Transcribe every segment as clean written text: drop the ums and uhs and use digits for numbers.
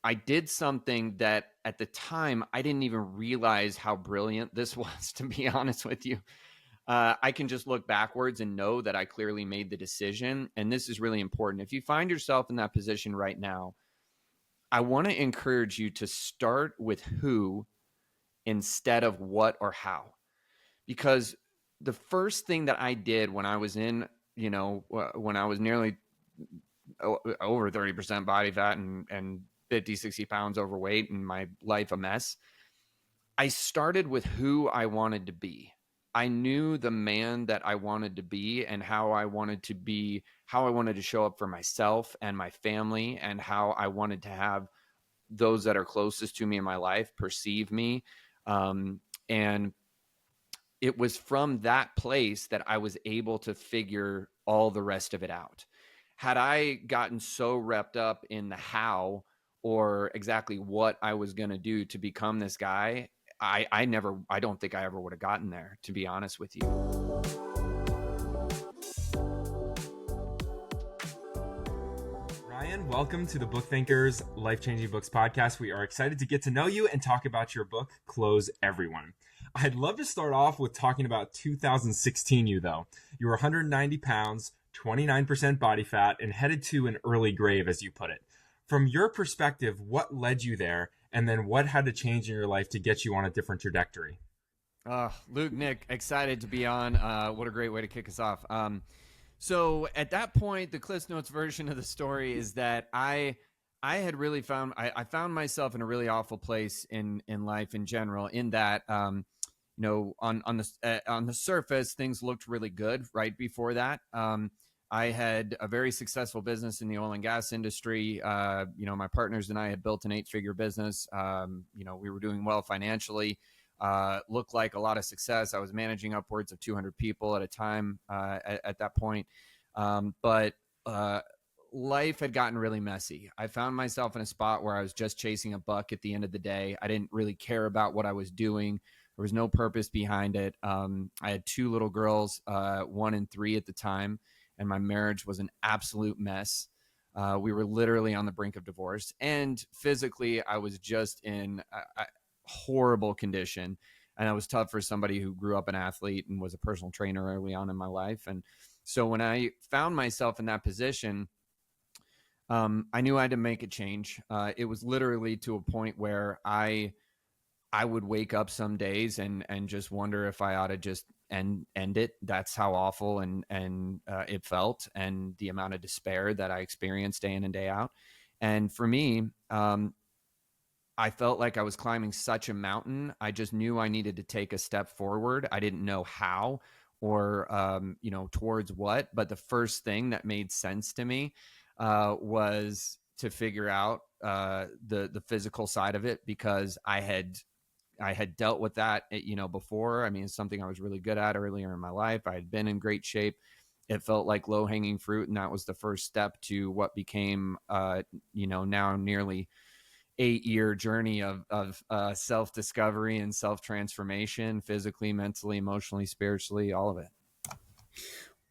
I did something that at the time I didn't even realize how brilliant this was, to be honest with you. I can just look backwards and know that I clearly made the decision. And this is really important. If you find yourself in that position right now, I want to encourage you to start with who instead of what or how. Because the first thing that I did when I was in, when I was nearly over 30% body fat and 50, 60 pounds overweight and my life a mess, I started with who I wanted to be. I knew the man that I wanted to be and how I wanted to be, how I wanted to show up for myself and my family, and how I wanted to have those that are closest to me in my life perceive me. And it was from that place that I was able to figure all the rest of it out. Had I gotten so wrapped up in the how or exactly what I was going to do to become this guy, I don't think I ever would have gotten there, to be honest with you. Ryan, welcome to the Book Thinkers Life Changing Books podcast. We are excited to get to know you and talk about your book, Close Everyone. I'd love to start off with talking about 2016 you, though. You were 190 pounds, 29% body fat, and headed to an early grave, as you put it. From your perspective, what led you there, and then what had to change in your life to get you on a different trajectory? Luke, Nick, excited to be on. What a great way to kick us off. So at that point, the Cliff Notes version of the story is that I had really found found myself in a really awful place in life in general. In that, on the surface, things looked really good right before that. I had a very successful business in the oil and gas industry. My partners and I had built an 8-figure business. We were doing well financially. Looked like a lot of success. I was managing upwards of 200 people at a time at that point. But life had gotten really messy. I found myself in a spot where I was just chasing a buck at the end of the day. I didn't really care about what I was doing. There was no purpose behind it. I had 2 little girls, 1 and 3 at the time, and my marriage was an absolute mess. We were literally on the brink of divorce, and physically I was just in a horrible condition. And it was tough for somebody who grew up an athlete and was a personal trainer early on in my life. And so when I found myself in that position, I knew I had to make a change. It was literally to a point where I would wake up some days and just wonder if I ought to just end it. That's how awful and it felt, and the amount of despair that I experienced day in and day out. And for me, I felt like I was climbing such a mountain. I just knew I needed to take a step forward. I didn't know how or, towards what, but the first thing that made sense to me was to figure out the physical side of it, because I had dealt with that, before. I mean, it's something I was really good at earlier in my life. I had been in great shape. It felt like low hanging fruit. And that was the first step to what became, now nearly 8-year journey of self-discovery and self-transformation, physically, mentally, emotionally, spiritually, all of it.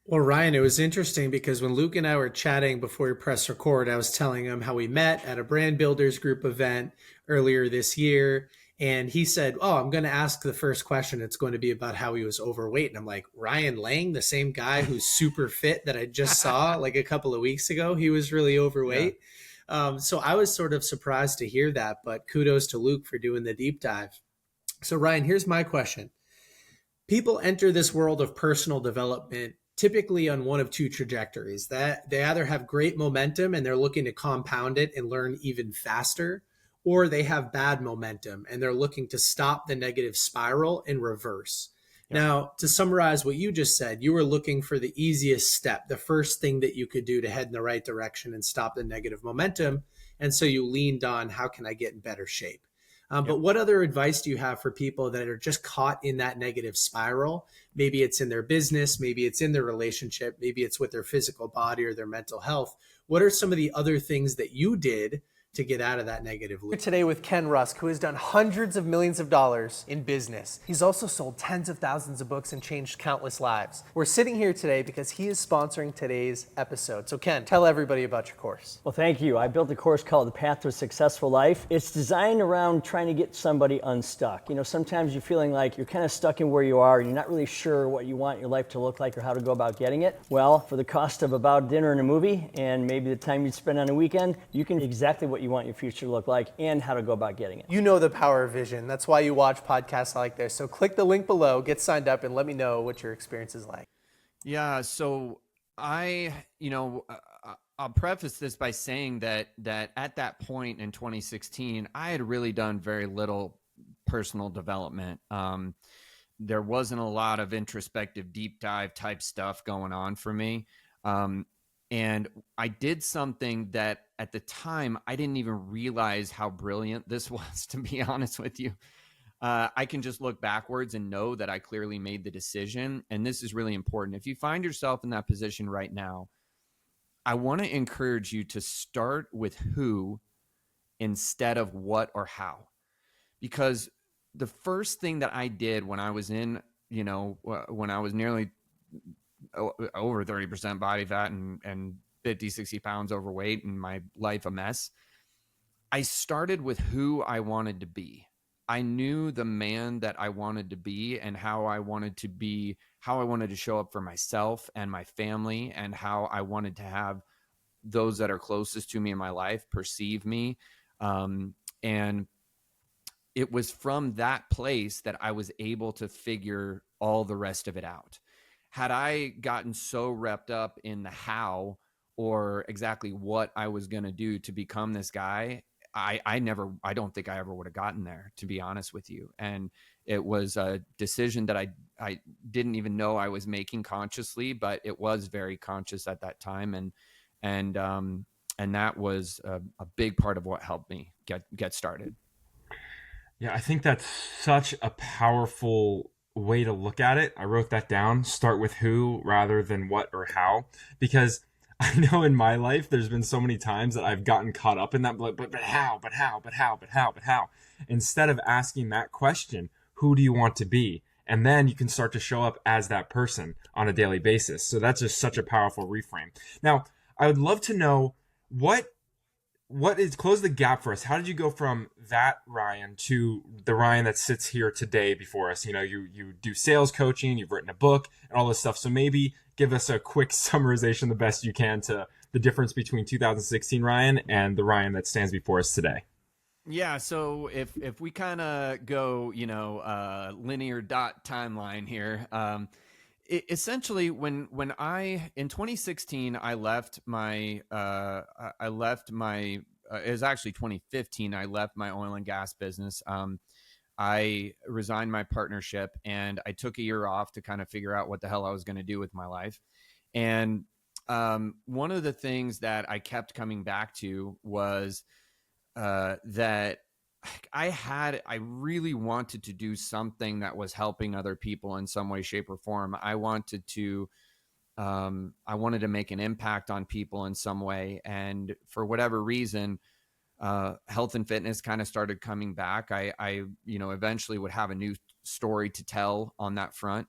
Well, Ryan, it was interesting because when Luke and I were chatting before we pressed record, I was telling him how we met at a brand builders group event earlier this year. And he said, "Oh, I'm going to ask the first question. It's going to be about how he was overweight." And I'm like, Ryan Lang, the same guy who's super fit that I just saw like a couple of weeks ago, he was really overweight. Yeah. So I was sort of surprised to hear that, but kudos to Luke for doing the deep dive. So Ryan, here's my question. People enter this world of personal development typically on one of 2 trajectories. That they either have great momentum and they're looking to compound it and learn even faster, or they have bad momentum and they're looking to stop the negative spiral and reverse. Yep. Now, to summarize what you just said, you were looking for the easiest step, the first thing that you could do to head in the right direction and stop the negative momentum. And so you leaned on, how can I get in better shape? But what other advice do you have for people that are just caught in that negative spiral? Maybe it's in their business, maybe it's in their relationship, maybe it's with their physical body or their mental health. What are some of the other things that you did to get out of that negative loop. Today with Ken Rusk, who has done hundreds of millions of dollars in business. He's also sold tens of thousands of books and changed countless lives. We're sitting here today because he is sponsoring today's episode. So Ken, tell everybody about your course. Well, thank you. I built a course called The Path to a Successful Life. It's designed around trying to get somebody unstuck. You know, sometimes you're feeling like you're kind of stuck in where you are and you're not really sure what you want your life to look like or how to go about getting it. Well, for the cost of about dinner and a movie and maybe the time you spend on a weekend, you can exactly what you want your future to look like and how to go about getting it. You know the power of vision. That's why you watch podcasts like this. So click the link below, get signed up, and let me know what your experience is like. Yeah. So I'll preface this by saying that at that point in 2016, I had really done very little personal development. There wasn't a lot of introspective deep dive type stuff going on for me. And I did something that at the time, I didn't even realize how brilliant this was, to be honest with you. I can just look backwards and know that I clearly made the decision. And this is really important. If you find yourself in that position right now, I want to encourage you to start with who instead of what or how. Because the first thing that I did when I was when I was nearly over 30% body fat and 50, 60 pounds overweight and my life a mess, I started with who I wanted to be. I knew the man that I wanted to be and how I wanted to be, how I wanted to show up for myself and my family, and how I wanted to have those that are closest to me in my life perceive me. And it was from that place that I was able to figure all the rest of it out. Had I gotten so wrapped up in the how or exactly what I was going to do to become this guy, I don't think I ever would have gotten there, to be honest with you. And it was a decision that I didn't even know I was making consciously, but it was very conscious at that time. And that was a big part of what helped me get started. Yeah, I think that's such a powerful way to look at it. I wrote that down. Start with who rather than what or how, because I know in my life there's been so many times that I've gotten caught up in that, but how, but how, but how, but how, but how, instead of asking that question, who do you want to be? And then you can start to show up as that person on a daily basis. So that's just such a powerful reframe. Now, I would love to know close the gap for us. How did you go from that Ryan to the Ryan that sits here today before us? You know, you do sales coaching, you've written a book and all this stuff. So maybe give us a quick summarization the best you can to the difference between 2016 Ryan and the Ryan that stands before us today. Yeah. So if we kind of go, linear dot timeline here, essentially when I in 2016 I left my it was actually 2015 I left my oil and gas business. I resigned my partnership and I took a year off to kind of figure out what the hell I was going to do with my life. And one of the things that I kept coming back to was that I really wanted to do something that was helping other people in some way, shape, or form. I wanted to make an impact on people in some way. And for whatever reason, health and fitness kind of started coming back. I eventually would have a new story to tell on that front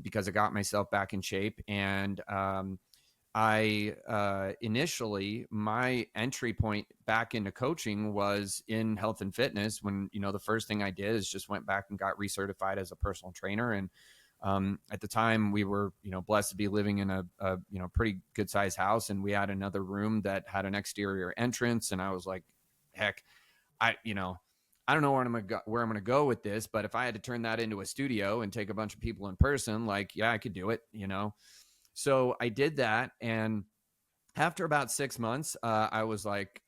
because I got myself back in shape. And initially my entry point back into coaching was in health and fitness when, the first thing I did is just went back and got recertified as a personal trainer. And at the time we were, blessed to be living in a pretty good sized house. And we had another room that had an exterior entrance. And I was like, heck, I don't know where I'm going to go with this, but if I had to turn that into a studio and take a bunch of people in person, I could do it, So I did that. And after about 6 months, I was like,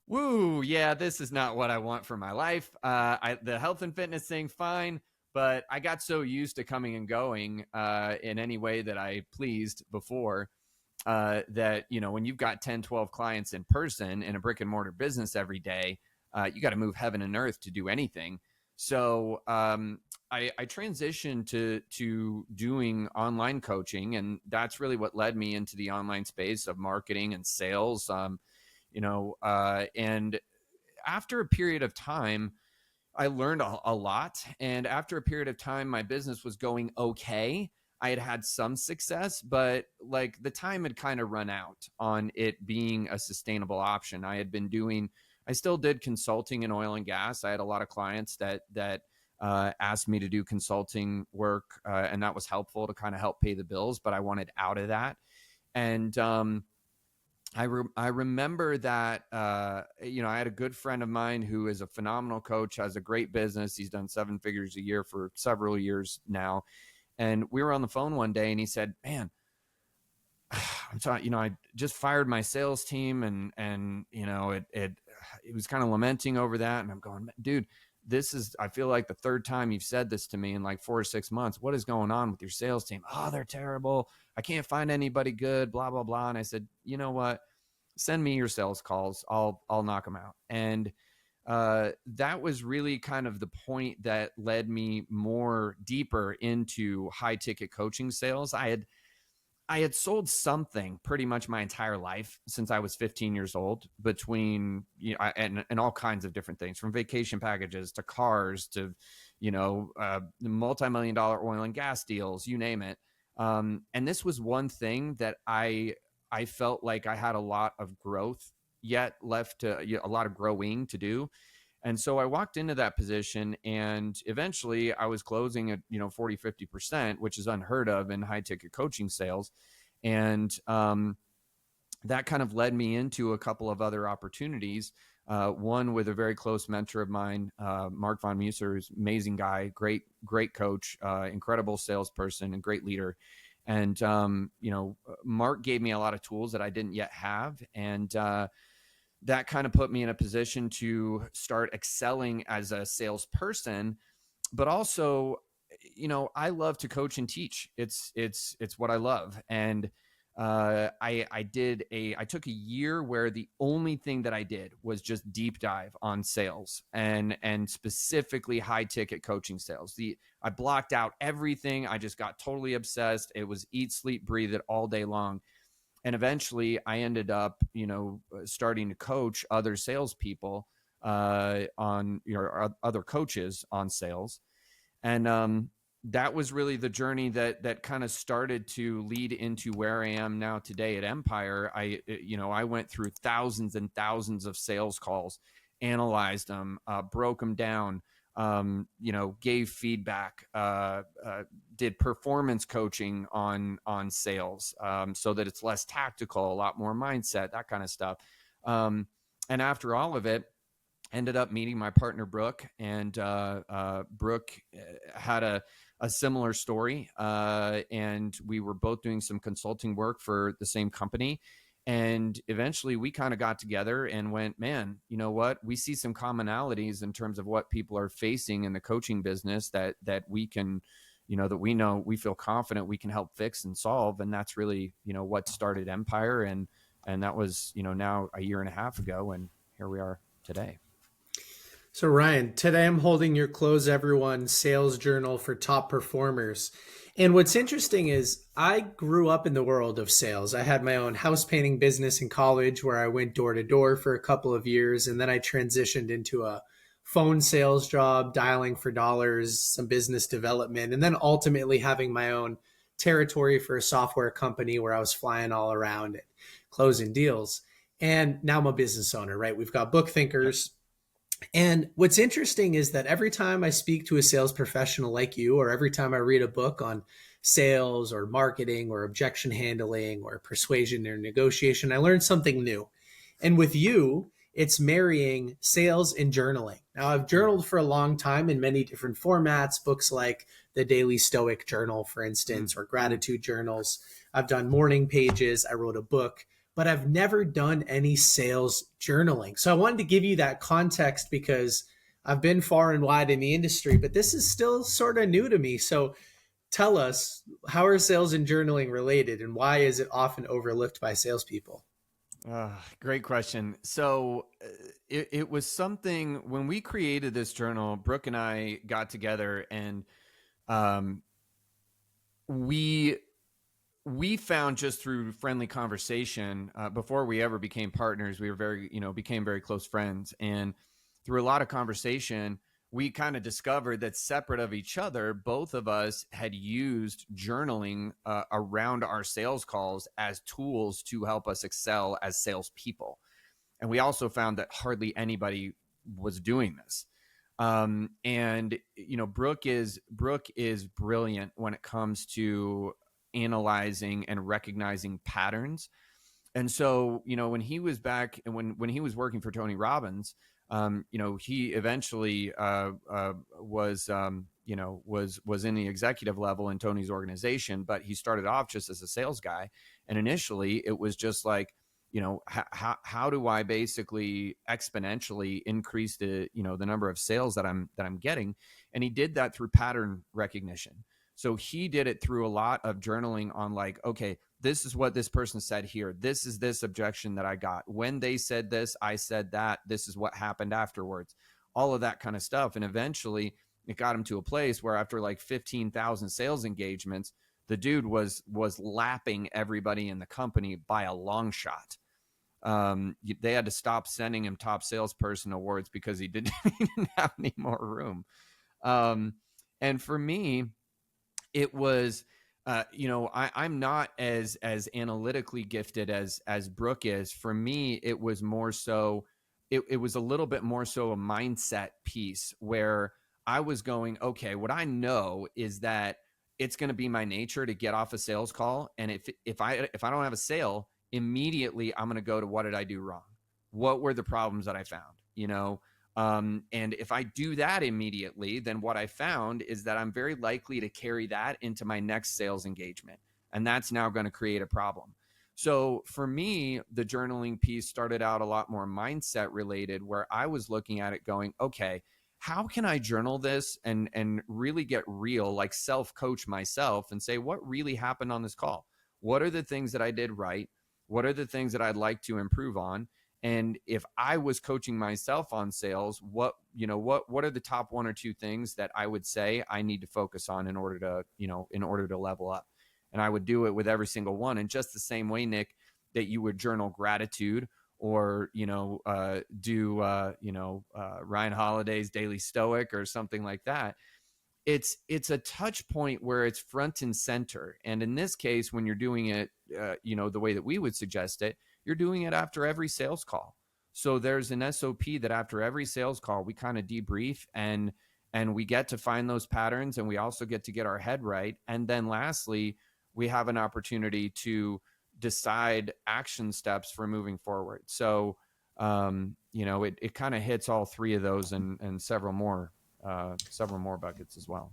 woo, yeah, this is not what I want for my life. The health and fitness thing, fine. But I got so used to coming and going in any way that I pleased before that, when you've got 10, 12 clients in person in a brick and mortar business every day, you got to move heaven and earth to do anything. So I transitioned to doing online coaching, and that's really what led me into the online space of marketing and sales. and after a period of time, I learned a lot. And after a period of time, my business was going okay. I had had some success, but like the time had kind of run out on it being a sustainable option. I still did consulting in oil and gas. I had a lot of clients that asked me to do consulting work, and that was helpful to kind of help pay the bills, but I wanted out of that. And I remember that, I had a good friend of mine who is a phenomenal coach, has a great business. He's done 7 figures a year for several years now. And we were on the phone one day and he said, man, I'm talking, I just fired my sales team and it was kind of lamenting over that. And I'm going, dude, I feel like the third time you've said this to me in like 4 or 6 months. What is going on with your sales team? Oh, they're terrible. I can't find anybody good, blah, blah, blah. And I said, you know what? Send me your sales calls. I'll knock them out. And that was really kind of the point that led me more deeper into high ticket coaching sales. I had sold something pretty much my entire life since I was 15 years old, between and all kinds of different things, from vacation packages to cars to multi-million-dollar oil and gas deals, you name it. And this was one thing that I felt like I had a lot of growth yet left a lot of growing to do. And so I walked into that position and eventually I was closing at, 40, 50%, which is unheard of in high ticket coaching sales. And that kind of led me into a couple of other opportunities. One with a very close mentor of mine, Mark Von Muser, who's an amazing guy, great coach, incredible salesperson and great leader. And, Mark gave me a lot of tools that I didn't yet have. And, that kind of put me in a position to start excelling as a salesperson, but also, I love to coach and teach. It's what I love. And I took a year where the only thing that I did was just deep dive on sales and specifically high ticket coaching sales. I blocked out everything. I just got totally obsessed. It was eat, sleep, breathe it all day long. And eventually I ended up, starting to coach other salespeople on, other coaches on sales. And that was really the journey that kind of started to lead into where I am now today at Empire. I went through thousands and thousands of sales calls, analyzed them, broke them down, gave feedback, did performance coaching on sales, so that it's less tactical, a lot more mindset, that kind of stuff. And after all of it, ended up meeting my partner, Brooke, and Brooke had a similar story. And we were both doing some consulting work for the same company. And eventually we kind of got together and went, man, you know what? We see some commonalities in terms of what people are facing in the coaching business that we can, that we feel confident we can help fix and solve. And that's really, what started Empire. And that was, now a year and a half ago. And here we are today. So Ryan, today I'm holding your Close Everyone sales journal for top performers. And what's interesting is I grew up in the world of sales. I had my own house painting business in college where I went door to door for a couple of years. And then I transitioned into a phone sales job, dialing for dollars, some business development, and then ultimately having my own territory for a software company where I was flying all around and closing deals. And now I'm a business owner, right? We've got book thinkers. And what's interesting is that every time I speak to a sales professional like you, or every time I read a book on sales or marketing or objection handling or persuasion or negotiation, I learn something new. And with you, it's marrying sales and journaling. Now, I've journaled for a long time in many different formats, books like the Daily Stoic Journal, for instance, or gratitude journals. I've done morning pages. I wrote a book, but I've never done any sales journaling. So I wanted to give you that context because I've been far and wide in the industry, but this is still sort of new to me. So tell us, how are sales and journaling related, and why is it often overlooked by salespeople? Great question. So it was something when we created this journal, Brooke and I got together and we we found just through friendly conversation, before we ever became partners, we were became very close friends. And through a lot of conversation, we kind of discovered that separate of each other, both of us had used journaling around our sales calls as tools to help us excel as salespeople. And we also found that hardly anybody was doing this. And Brooke is brilliant when it comes to analyzing and recognizing patterns. And so, when he was back and when he was working for Tony Robbins, he eventually was in the executive level in Tony's organization, but he started off just as a sales guy. And initially it was just like, how do I basically exponentially increase the number of sales that I'm getting? And he did that through pattern recognition. So he did it through a lot of journaling on like, okay, this is what this person said here. This is this objection that I got. When they said this, I said that. This is what happened afterwards. All of that kind of stuff. And eventually it got him to a place where after like 15,000 sales engagements, the dude was lapping everybody in the company by a long shot. They had to stop sending him top salesperson awards because he didn't have any more room. And for me, it was, I'm not as analytically gifted as Brooke is. For me, it was more so, it was a little bit more so a mindset piece where I was going, okay, what I know is that it's going to be my nature to get off a sales call. And if I don't have a sale, immediately I'm going to go to what did I do wrong? What were the problems that I found? And if I do that immediately, then what I found is that I'm very likely to carry that into my next sales engagement. And that's now going to create a problem. So for me, the journaling piece started out a lot more mindset related, where I was looking at it going, okay, how can I journal this and really get real, like self-coach myself and say, what really happened on this call? What are the things that I did right? What are the things that I'd like to improve on? And if I was coaching myself on sales, what are the top one or two things that I would say I need to focus on in order to level up? And I would do it with every single one. And just the same way, Nick, that you would journal gratitude or, do Ryan Holiday's Daily Stoic or something like that. It's a touch point where it's front and center. And in this case, when you're doing it, the way that we would suggest it, you're doing it after every sales call. So there's an SOP that after every sales call, we kind of debrief and we get to find those patterns, and we also get to get our head right. And then lastly, we have an opportunity to decide action steps for moving forward. So, it kind of hits all three of those and several more buckets as well.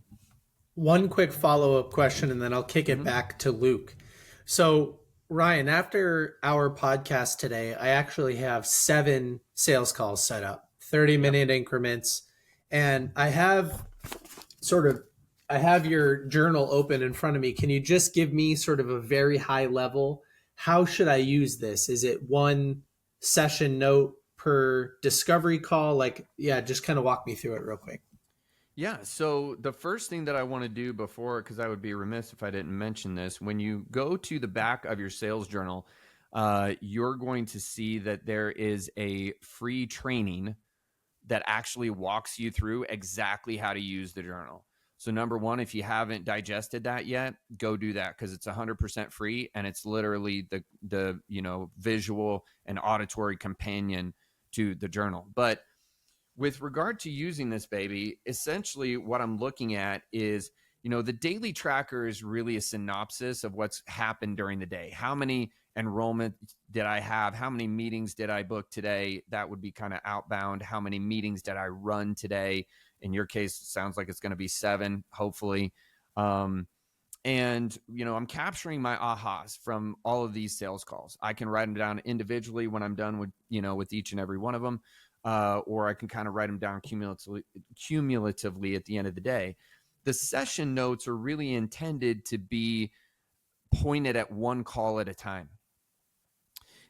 One quick follow-up question, and then I'll kick it back to Luke. So, Ryan, after our podcast today, I actually have 7 sales calls set up, 30-minute increments. And I have your journal open in front of me. Can you just give me sort of a very high level? How should I use this? Is it one session note per discovery call? Just kind of walk me through it real quick. Yeah. So the first thing that I want to do before, because I would be remiss if I didn't mention this, when you go to the back of your sales journal, you're going to see that there is a free training that actually walks you through exactly how to use the journal. So number one, if you haven't digested that yet, go do that, because it's 100% free, and it's literally the visual and auditory companion to the journal. But with regard to using this baby, essentially what I'm looking at is, the daily tracker is really a synopsis of what's happened during the day. How many enrollment did I have? How many meetings did I book today? That would be kind of outbound. How many meetings did I run today? In your case, it sounds like it's going to be 7, hopefully. And, I'm capturing my ahas from all of these sales calls. I can write them down individually when I'm done with each and every one of them. Or I can kind of write them down cumulatively at the end of the day. The session notes are really intended to be pointed at one call at a time.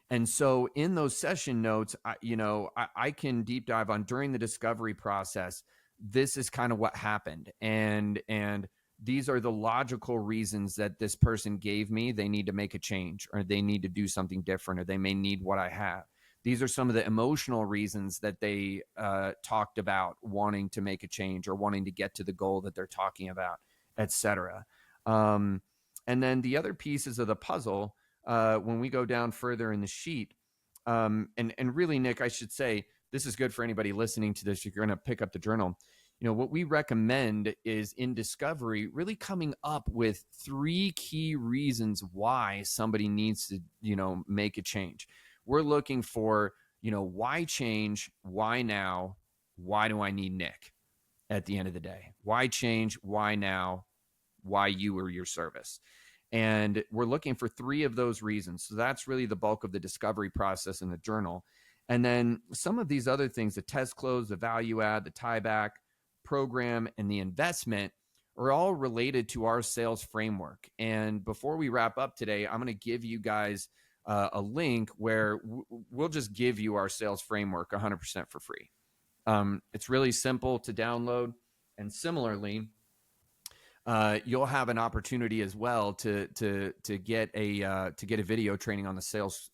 And so in those session notes, I can deep dive on during the discovery process. This is kind of what happened. And these are the logical reasons that this person gave me. They need to make a change, or they need to do something different, or they may need what I have. These are some of the emotional reasons that they talked about wanting to make a change or wanting to get to the goal that they're talking about, etc. And then the other pieces of the puzzle, when we go down further in the sheet, and really, Nick, I should say, this is good for anybody listening to this. You're going to pick up the journal. What we recommend is, in discovery, really coming up with 3 key reasons why somebody needs to, make a change. We're looking for, why change? Why now? Why do I need Nick at the end of the day? Why change? Why now? Why you or your service? And we're looking for 3 of those reasons. So that's really the bulk of the discovery process in the journal. And then some of these other things, the test close, the value add, the tieback, program, and the investment, are all related to our sales framework. And before we wrap up today, I'm going to give you guys a link where we'll just give you our sales framework 100% for free. It's really simple to download. And similarly, you'll have an opportunity as well to get a video training on the sales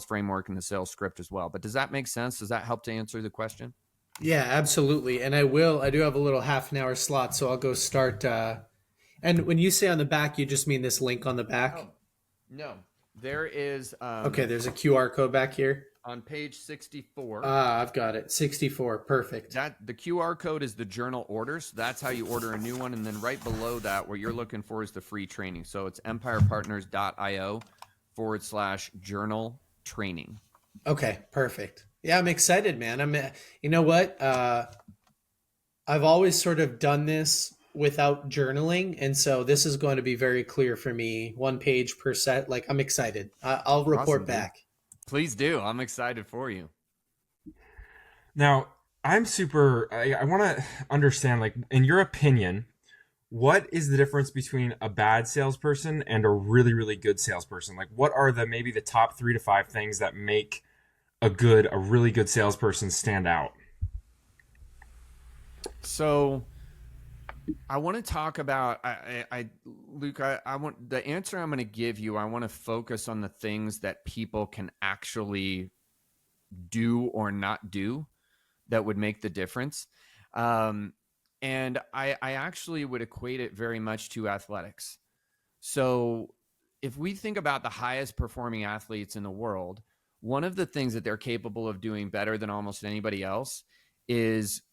framework and the sales script as well. But does that make sense? Does that help to answer the question? Yeah, absolutely. And I do have a little half an hour slot, so I'll go start. And when you say on the back, you just mean this link on the back? Oh, no, there is. Okay, there's a QR code back here. On page 64. I've got it. 64. Perfect. The QR code is the journal orders. That's how you order a new one. And then right below that, what you're looking for is the free training. So it's empirepartners.io/journal training. Okay, perfect. Yeah, I'm excited, man. You know what? I've always sort of done this without journaling. And so this is going to be very clear for me. 1 page per set. Like, I'm excited. I'll report Awesome, back. dude. Please do. I'm excited for you. Now, I want to understand, like, in your opinion, what is the difference between a bad salesperson and a really, really good salesperson? Like, what are maybe the top 3 to 5 things that make a really good salesperson stand out? So I want to talk about, Luke, I want the answer I'm going to give you. I want to focus on the things that people can actually do or not do that would make the difference. And I actually would equate it very much to athletics. So if we think about the highest performing athletes in the world, one of the things that they're capable of doing better than almost anybody else is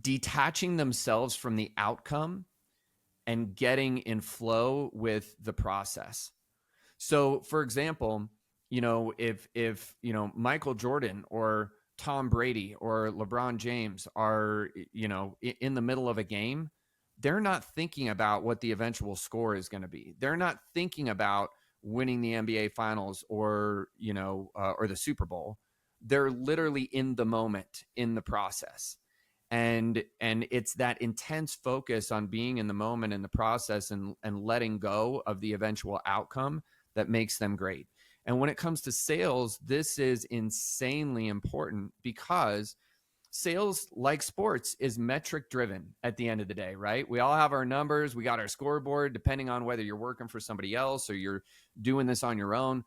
detaching themselves from the outcome and getting in flow with the process. So for example, if Michael Jordan or Tom Brady or LeBron James are, in the middle of a game, they're not thinking about what the eventual score is going to be. They're not thinking about winning the NBA finals or the Super Bowl. They're literally in the moment, in the process. And it's that intense focus on being in the moment, in the process, and letting go of the eventual outcome that makes them great. And when it comes to sales, this is insanely important because sales, like sports, is metric driven at the end of the day, right? We all have our numbers. We got our scoreboard, depending on whether you're working for somebody else or you're doing this on your own.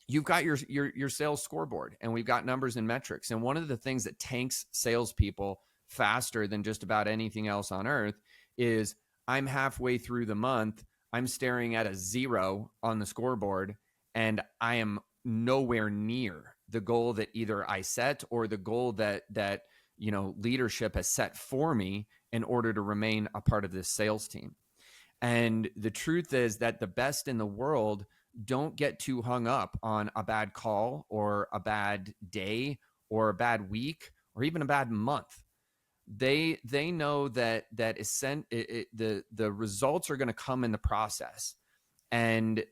You've got your sales scoreboard, and we've got numbers and metrics. And one of the things that tanks salespeople faster than just about anything else on earth is, I'm halfway through the month, I'm staring at a 0 on the scoreboard, and I am nowhere near the goal that either I set or the goal that leadership has set for me in order to remain a part of this sales team. And the truth is that the best in the world don't get too hung up on a bad call or a bad day or a bad week or even a bad month. They know that the results are going to come in the process, and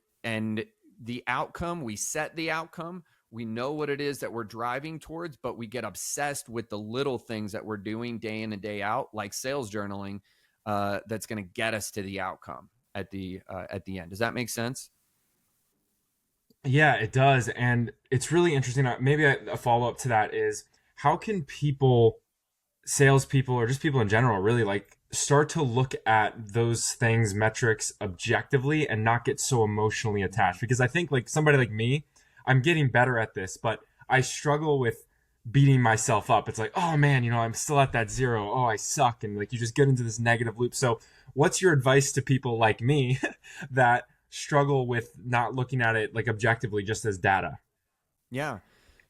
the outcome, we set the outcome, we know what it is that we're driving towards, but we get obsessed with the little things that we're doing day in and day out, like sales journaling, that's going to get us to the outcome at the end. Does that make sense? Yeah, it does. And it's really interesting. Maybe a follow up to that is, how can salespeople, or just people in general, really like start to look at those things, metrics objectively and not get so emotionally attached. Because I think like somebody like me, I'm getting better at this, but I struggle with beating myself up. It's like, oh man, I'm still at that zero. Oh, I suck. And like you just get into this negative loop. So what's your advice to people like me that struggle with not looking at it like objectively just as data? Yeah.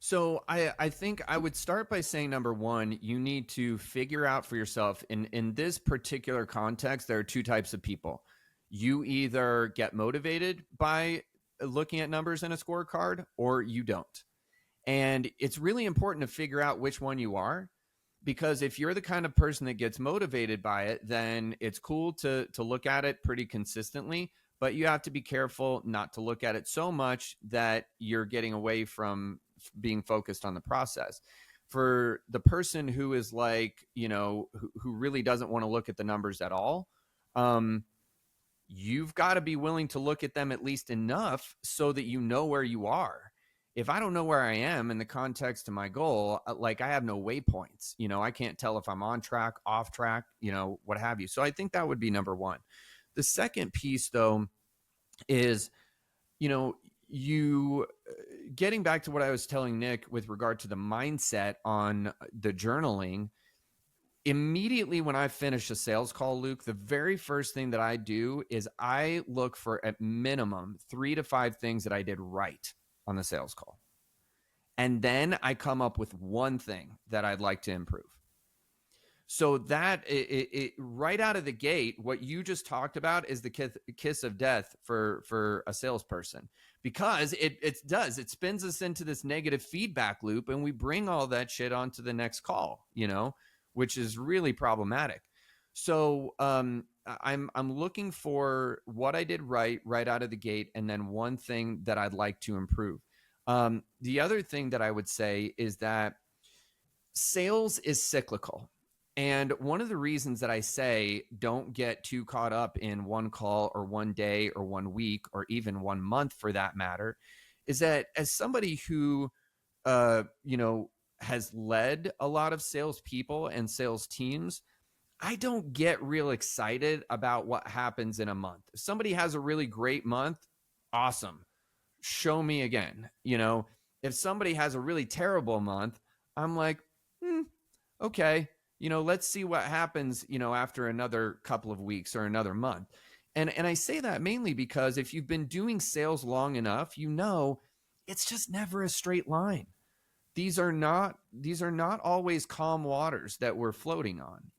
So I think I would start by saying, number one, you need to figure out for yourself in this particular context, there are two types of people. You either get motivated by looking at numbers in a scorecard or you don't. And it's really important to figure out which one you are, because if you're the kind of person that gets motivated by it, then it's cool to look at it pretty consistently, but you have to be careful not to look at it so much that you're getting away from being focused on the process. For the person who is like, who really doesn't want to look at the numbers at all, you've got to be willing to look at them at least enough so that you know where you are. If I don't know where I am in the context of my goal, like I have no waypoints, I can't tell if I'm on track, off track, what have you. So I think that would be number one. The second piece though is, you getting back to what I was telling Nick with regard to the mindset on the journaling. Immediately when I finish a sales call, Luke, the very first thing that I do is I look for at minimum 3 to 5 things that I did right on the sales call. And then I come up with one thing that I'd like to improve. So that it right out of the gate, what you just talked about is the kiss of death for a salesperson, because it spins us into this negative feedback loop, and we bring all that shit onto the next call, which is really problematic. So I'm looking for what I did right out of the gate, and then one thing that I'd like to improve. The other thing that I would say is that sales is cyclical. And one of the reasons that I say don't get too caught up in one call or one day or 1 week or even 1 month for that matter is that as somebody who, has led a lot of salespeople and sales teams, I don't get real excited about what happens in a month. If somebody has a really great month, awesome. Show me again. If somebody has a really terrible month, I'm like, okay, let's see what happens, after another couple of weeks or another month. And I say that mainly because if you've been doing sales long enough, it's just never a straight line. These are not always calm waters that we're floating on.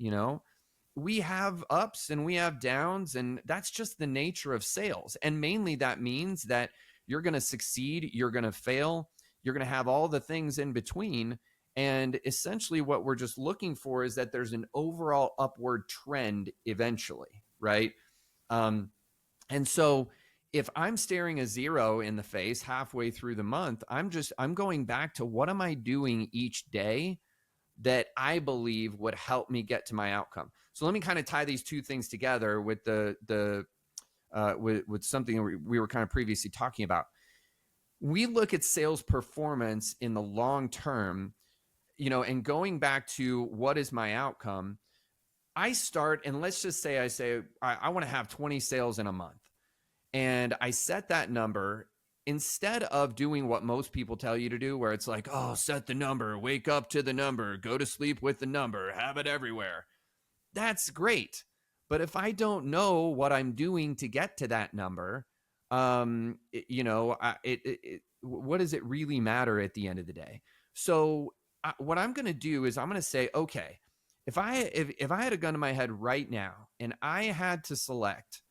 We have ups and we have downs, and that's just the nature of sales. And mainly that means that you're going to succeed, you're going to fail, you're going to have all the things in between. And essentially what we're just looking for is that there's an overall upward trend eventually, right? And so if I'm staring a zero in the face halfway through the month, I'm going back to what am I doing each day that I believe would help me get to my outcome. So let me kind of tie these two things together with with something we were kind of previously talking about. We look at sales performance in the long term, and going back to what is my outcome, I start, and let's just say I want to have 20 sales in a month. And I set that number instead of doing what most people tell you to do, where it's like, oh, set the number, wake up to the number, go to sleep with the number, have it everywhere. That's great. But if I don't know what I'm doing to get to that number, what does it really matter at the end of the day? So what I'm going to do is I'm going to say, okay, if I had a gun to my head right now and I had to select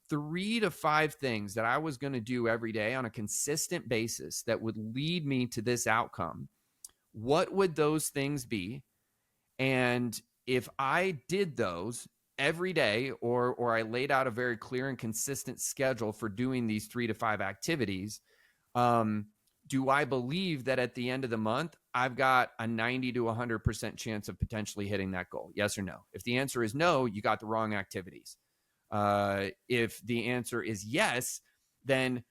3 to 5 things that I was going to do every day on a consistent basis that would lead me to this outcome, what would those things be? And if I did those every day, or I laid out a very clear and consistent schedule for doing these 3 to 5 activities, do I believe that at the end of the month, I've got a 90 to 100% chance of potentially hitting that goal? Yes or no? If the answer is no, you got the wrong activities. If the answer is yes, then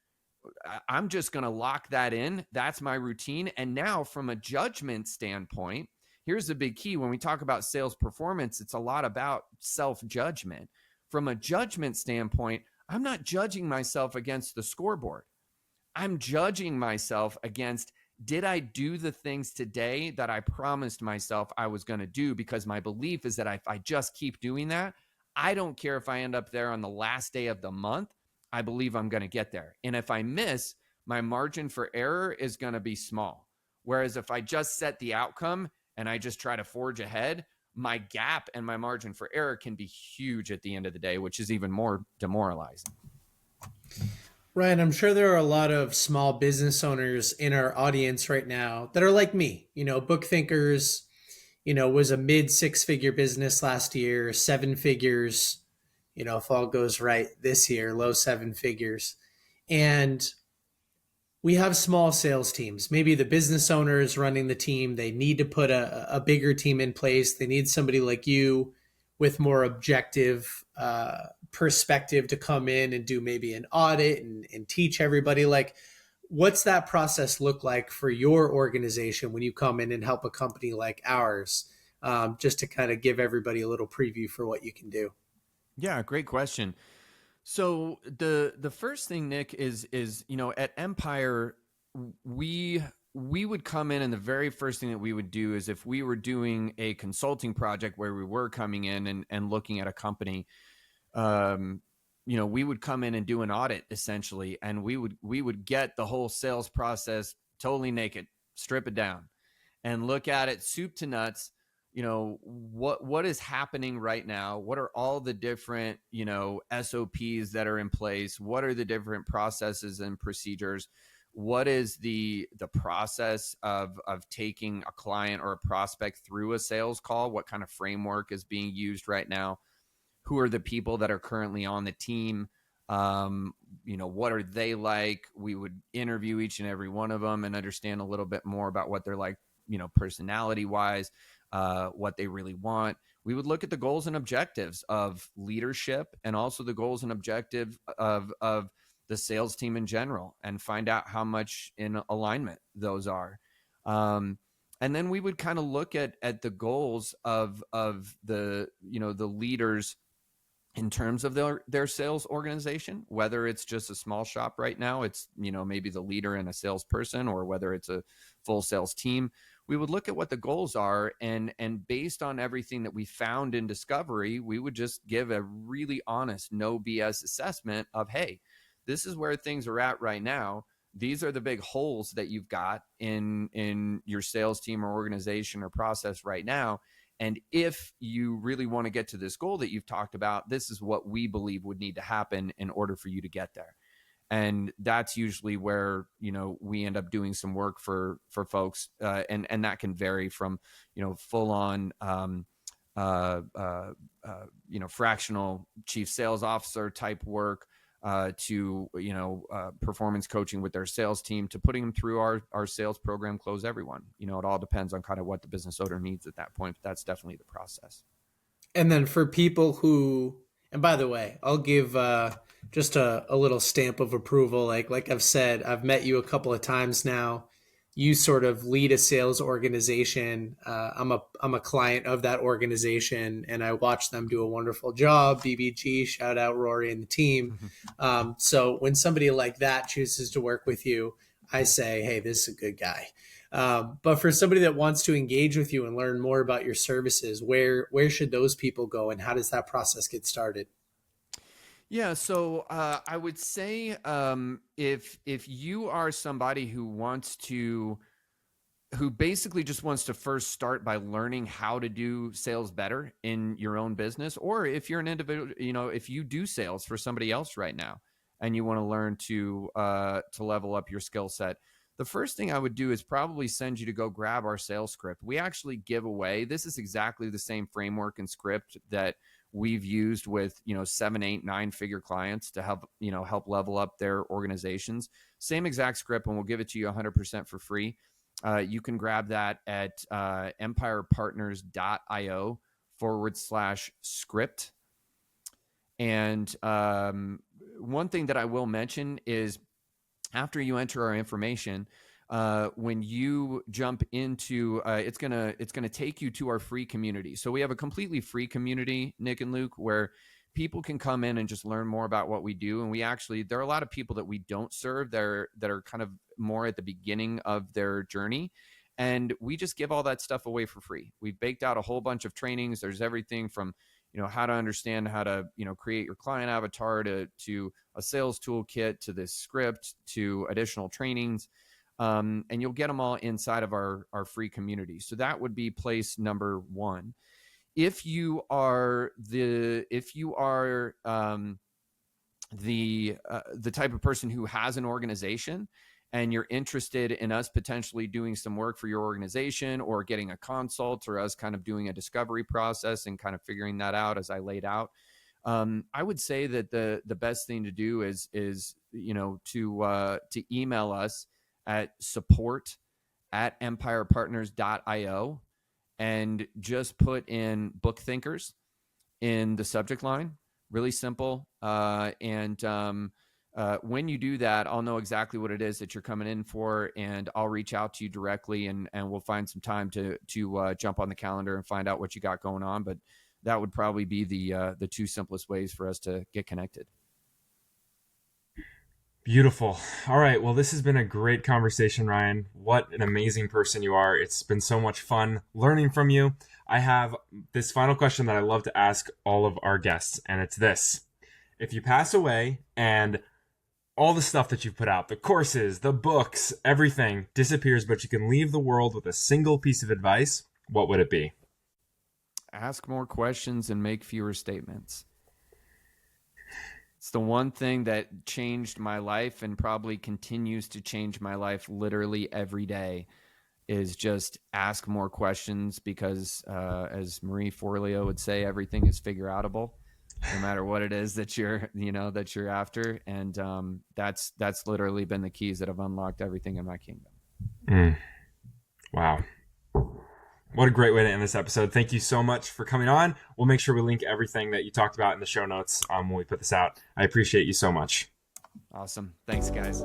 I'm just going to lock that in. That's my routine. And now from a judgment standpoint, here's the big key. When we talk about sales performance, it's a lot about self-judgment. From a judgment standpoint, I'm not judging myself against the scoreboard. I'm judging myself against, did I do the things today that I promised myself I was going to do? Because my belief is that if I just keep doing that, I don't care if I end up there on the last day of the month. I believe I'm going to get there. And if I miss, my margin for error is going to be small. Whereas if I just set the outcome and I just try to forge ahead, my gap and my margin for error can be huge at the end of the day, which is even more demoralizing. Ryan, I'm sure there are a lot of small business owners in our audience right now that are like me, book thinkers, was a mid 6-figure business last year, 7 figures, if all goes right this year, low 7 figures. And we have small sales teams. Maybe the business owner is running the team. They need to put a bigger team in place. They need somebody like you with more objective perspective to come in and do maybe an audit and teach everybody. Like, what's that process look like for your organization when you come in and help a company like ours? Just to kind of give everybody a little preview for what you can do. Yeah, great question. So the first thing, Nick, is at Empire, we would come in, and the very first thing that we would do is, if we were doing a consulting project where we were coming in and looking at a company, we would come in and do an audit essentially, and we would get the whole sales process totally naked, strip it down, and look at it soup to nuts. What is happening right now? What are all the different, SOPs that are in place? What are the different processes and procedures? What is the process of taking a client or a prospect through a sales call? What kind of framework is being used right now? Who are the people that are currently on the team? What are they like? We would interview each and every one of them and understand a little bit more about what they're like, personality wise, what they really want. We would look at the goals and objectives of leadership, and also the goals and objective of the sales team in general, and find out how much in alignment those are. And then we would kind of look at the goals of the, the leaders in terms of their sales organization, whether it's just a small shop right now, it's, maybe the leader and a salesperson, or whether it's a full sales team. We would look at what the goals are, and based on everything that we found in discovery, we would just give a really honest, no BS assessment of, hey, this is where things are at right now. These are the big holes that you've got in your sales team or organization or process right now. And if you really want to get to this goal that you've talked about, this is what we believe would need to happen in order for you to get there. And that's usually where, we end up doing some work for folks. And that can vary from, full on, fractional chief sales officer type work, to, performance coaching with their sales team, to putting them through our sales program, Close Everyone. It all depends on kind of what the business owner needs at that point. But that's definitely the process. And then for people who, and by the way, I'll give just a little stamp of approval. Like I've said, I've met you a couple of times now. You sort of lead a sales organization. I'm a client of that organization, and I watch them do a wonderful job. BBG, shout out Rory and the team. So when somebody like that chooses to work with you, I say, hey, this is a good guy. But for somebody that wants to engage with you and learn more about your services, where should those people go, and how does that process get started? Yeah, so I would say if you are somebody who basically just wants to first start by learning how to do sales better in your own business, or if you're an individual, if you do sales for somebody else right now and you want to learn to level up your skill set, the first thing I would do is probably send you to go grab our sales script. We actually give away, this is exactly the same framework and script that we've used with, 7, 8, 9-figure clients to help level up their organizations. Same exact script, and we'll give it to you 100% for free. You can grab that at empirepartners.io/script. And one thing that I will mention is, after you enter our information, when you jump into, it's gonna take you to our free community. So we have a completely free community, Nick and Luke, where people can come in and just learn more about what we do. And we actually, there are a lot of people that we don't serve that are kind of more at the beginning of their journey. And we just give all that stuff away for free. We've baked out a whole bunch of trainings. There's everything from, how to understand how to, create your client avatar to a sales toolkit, to this script, to additional trainings. And you'll get them all inside of our free community. So that would be place number one. If you are the type of person who has an organization and you're interested in us potentially doing some work for your organization, or getting a consult, or us kind of doing a discovery process and kind of figuring that out as I laid out, I would say that the best thing to do is to email us at support@empirepartners.io and just put in book thinkers in the subject line. Really simple. When you do that, I'll know exactly what it is that you're coming in for, and I'll reach out to you directly, and we'll find some time to jump on the calendar and find out what you got going on. But that would probably be the two simplest ways for us to get connected. Beautiful. All right. Well, this has been a great conversation, Ryan. What an amazing person you are. It's been so much fun learning from you. I have this final question that I love to ask all of our guests, and it's this. If you pass away and all the stuff that you've put out, the courses, the books, everything disappears, but you can leave the world with a single piece of advice, what would it be? Ask more questions and make fewer statements. It's the one thing that changed my life and probably continues to change my life literally every day, is just ask more questions, because as Marie Forleo would say, everything is figure outable, no matter what it is that you're after. And that's literally been the keys that have unlocked everything in my kingdom. Wow. What a great way to end this episode. Thank you so much for coming on. We'll make sure we link everything that you talked about in the show notes when we put this out. I appreciate you so much. Awesome. Thanks, guys.